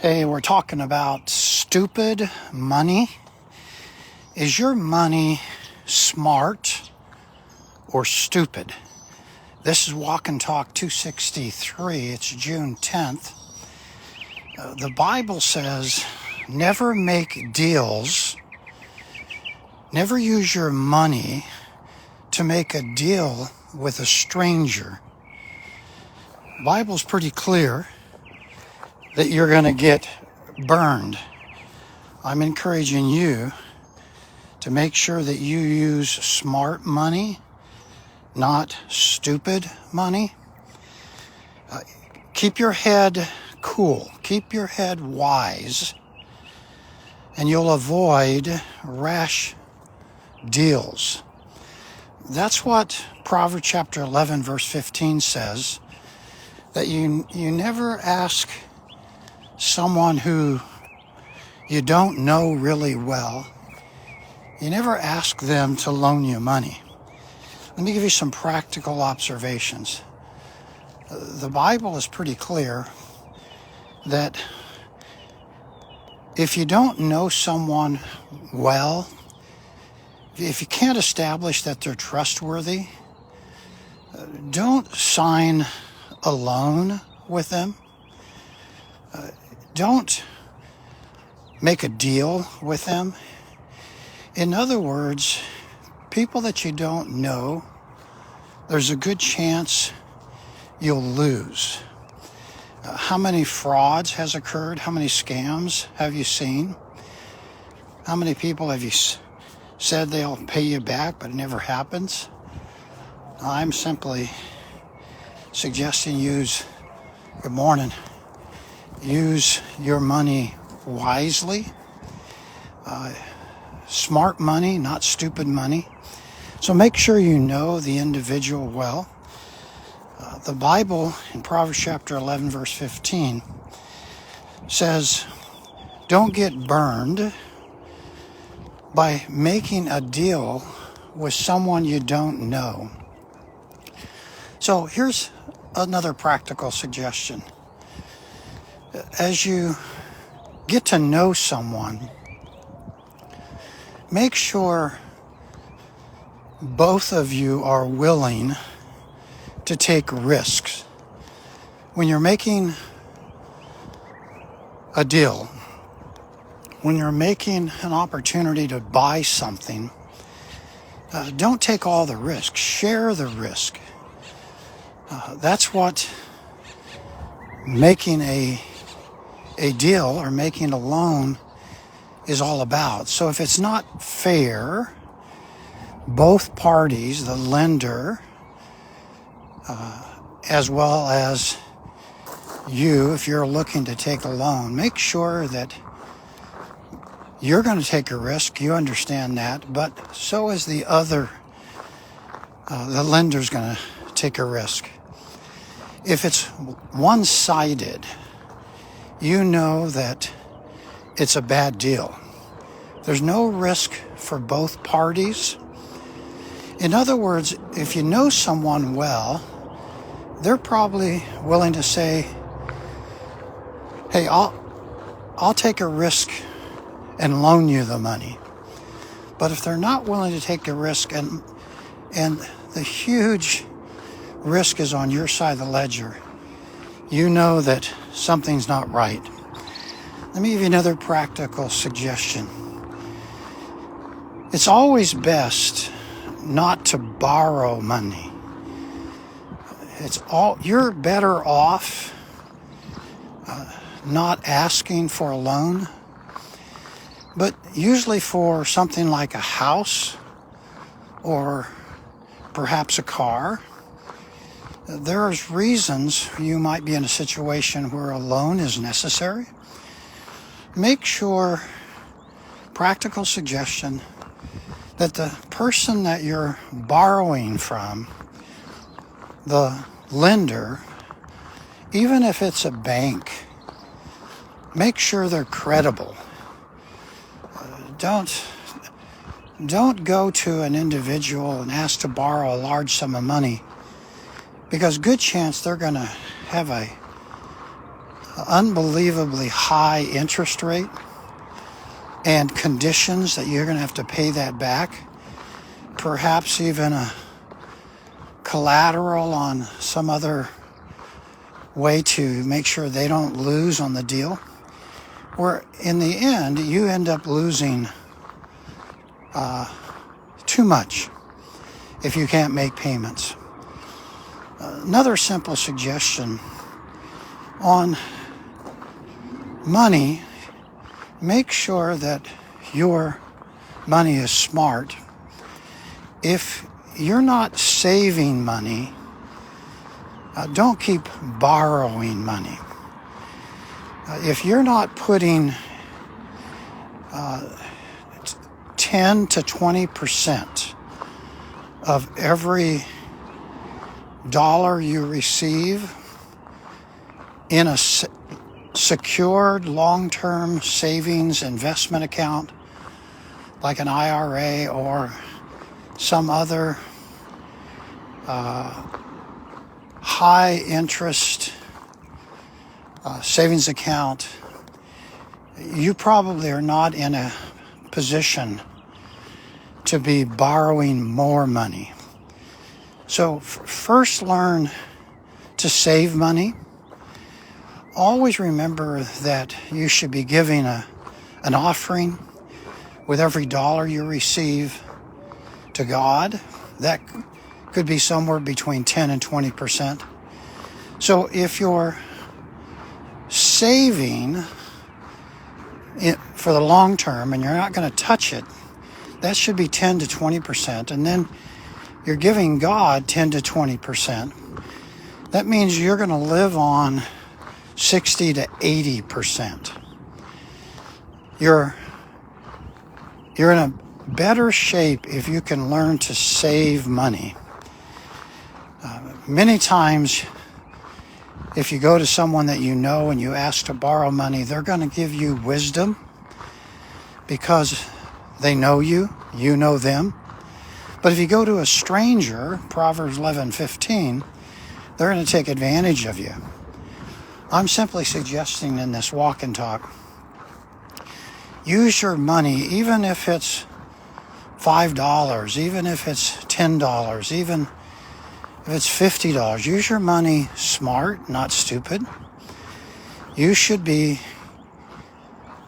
Hey, we're talking about stupid money. Is your money smart or stupid? This is Walk and Talk 263. It's June 10th. The Bible says, never make deals. Never use your money to make a deal with a stranger. The Bible's pretty clear that you're going to get burned. I'm encouraging you to make sure that you use smart money, not stupid money. Keep your head cool. Keep your head wise, and you'll avoid rash deals. That's what Proverbs chapter 11, verse 15 says, that you never ask someone who you don't know really well, you never ask them to loan you money. Let me give you some practical observations. The Bible is pretty clear that if you don't know someone well, if you can't establish that they're trustworthy, don't sign a loan with them. Don't make a deal with them. In other words, people that you don't know, there's a good chance you'll lose. How many frauds has occurred? How many scams have you seen? How many people have you said they'll pay you back, but it never happens? I'm simply suggesting good morning. Use your money wisely. Smart money, not stupid money. So make sure you know the individual well. The Bible in Proverbs chapter 11, verse 15 says, don't get burned by making a deal with someone you don't know. So here's another practical suggestion. As you get to know someone, make sure both of you are willing to take risks. When you're making a deal, when you're making an opportunity to buy something, don't take all the risk. Share the risk. That's what making a deal or making a loan is all about. So if it's not fair, both parties, the lender, as well as you, if you're looking to take a loan, make sure that you're going to take a risk. You understand that, but so is the other. The lender's going to take a risk. If it's one-sided, you know that it's a bad deal. There's no risk for both parties. In other words, if you know someone well, they're probably willing to say, hey, I'll take a risk and loan you the money. But if they're not willing to take the risk and the huge risk is on your side of the ledger, you know that something's not right. Let me give you another practical suggestion. It's always best not to borrow money. You're better off not asking for a loan, but usually for something like a house or perhaps a car, there's reasons you might be in a situation where a loan is necessary. Make sure, practical suggestion, that the person that you're borrowing from, the lender, even if it's a bank, make sure they're credible. Don't go to an individual and ask to borrow a large sum of money, because good chance they're going to have a unbelievably high interest rate and conditions that you're going to have to pay that back, perhaps even a collateral on some other way to make sure they don't lose on the deal, where in the end you end up losing too much if you can't make payments. Another simple suggestion on money: make sure that your money is smart. If you're not saving money, don't keep borrowing money. If you're not putting 10 to 20% of every dollar you receive in a secured long-term savings investment account like an IRA or some other high interest savings account, you probably are not in a position to be borrowing more money. So first learn to save money. Always remember that you should be giving an offering with every dollar you receive to God. That could be somewhere between 10 and 20%. So if you're saving for the long term and you're not going to touch it, that should be 10 to 20%. And then you're giving God 10 to 20%. That means you're going to live on 60 to 80%. You're in a better shape if you can learn to save money. Many times, if you go to someone that you know and you ask to borrow money, they're going to give you wisdom because they know you, you know them. But if you go to a stranger, Proverbs 11:15, they're going to take advantage of you. I'm simply suggesting in this walk and talk, use your money, even if it's $5, even if it's $10, even if it's $50. Use your money smart, not stupid. You should be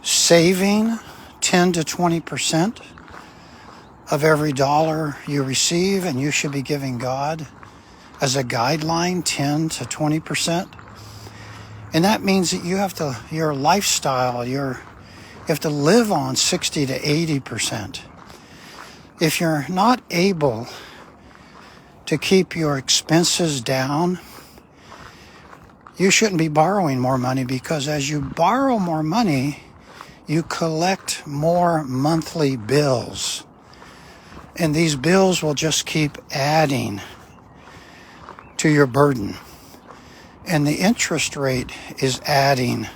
saving 10 to 20% of every dollar you receive, and you should be giving God as a guideline 10 to 20%. And that means that you have to, your lifestyle, you have to live on 60 to 80%. If you're not able to keep your expenses down, you shouldn't be borrowing more money, because as you borrow more money, you collect more monthly bills. And these bills will just keep adding to your burden. And the interest rate is adding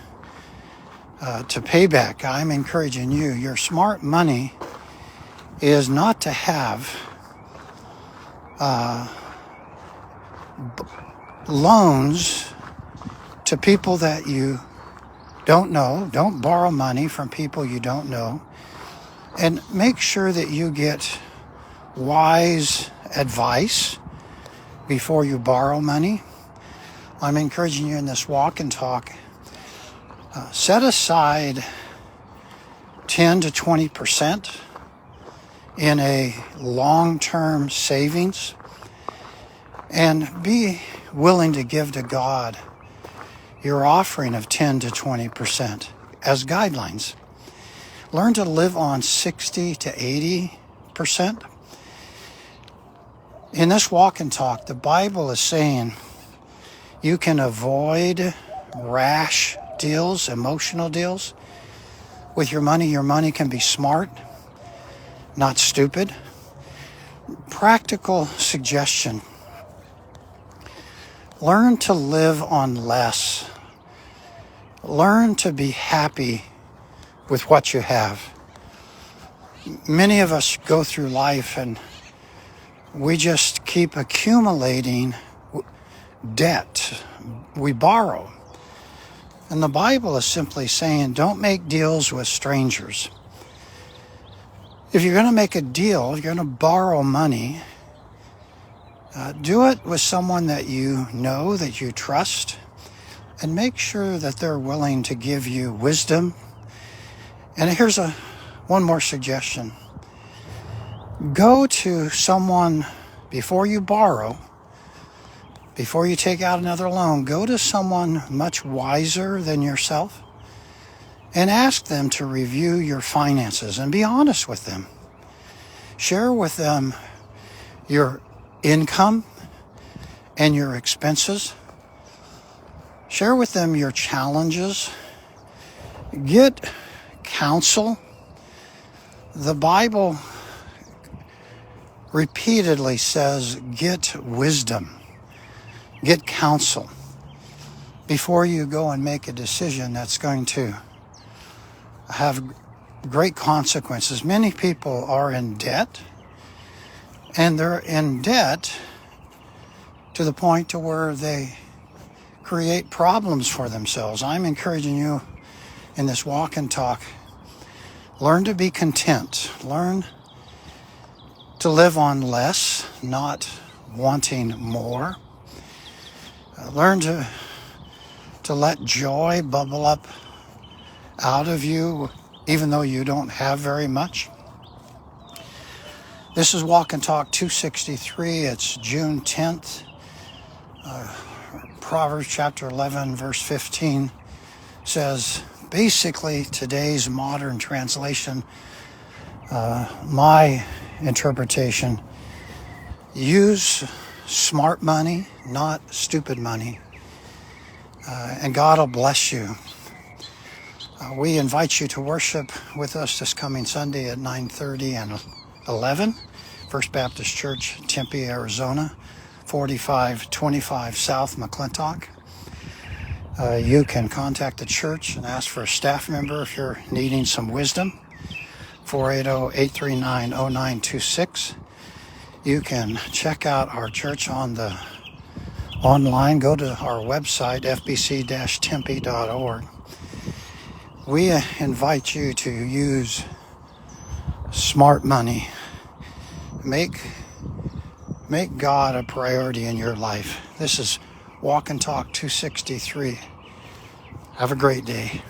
to payback. I'm encouraging you, your smart money is not to have loans to people that you don't know. Don't borrow money from people you don't know. And make sure that you get wise advice before you borrow money. I'm encouraging you in this walk and talk. Set aside 10 to 20% in a long-term savings, and be willing to give to God your offering of 10 to 20% as guidelines. Learn to live on 60 to 80%. In this walk and talk, the Bible is saying you can avoid rash deals, emotional deals with your money. Your money can be smart, not stupid. Practical suggestion: learn to live on less. Learn to be happy with what you have. Many of us go through life and we just keep accumulating debt. We borrow. And the Bible is simply saying, don't make deals with strangers. If you're going to make a deal, if you're going to borrow money, do it with someone that you know, that you trust, and make sure that they're willing to give you wisdom. And here's one more suggestion. Go to someone before you borrow, before you take out another loan, go to someone much wiser than yourself and ask them to review your finances and be honest with them. Share with them your income and your expenses. Share with them your challenges. Get counsel. The Bible repeatedly says, get wisdom, get counsel before you go and make a decision that's going to have great consequences. Many people are in debt, and they're in debt to the point to where they create problems for themselves. I'm encouraging you in this walk and talk, learn to be content. Learn to live on less, not wanting more. Learn to let joy bubble up out of you, even though you don't have very much. This is Walk and Talk 263. It's June 10th. Proverbs chapter 11, verse 15 says, basically today's modern translation, my interpretation, use smart money, not stupid money, and God will bless you. We invite you to worship with us this coming Sunday at 9:30 and 11, First Baptist Church, Tempe, Arizona, 4525 South McClintock. You can contact the church and ask for a staff member if you're needing some wisdom. 480-839-0926. You can check out our church online. Go to our website, fbc-tempe.org. We invite you to use smart money. Make God a priority in your life. This is Walk and Talk 263. Have a great day.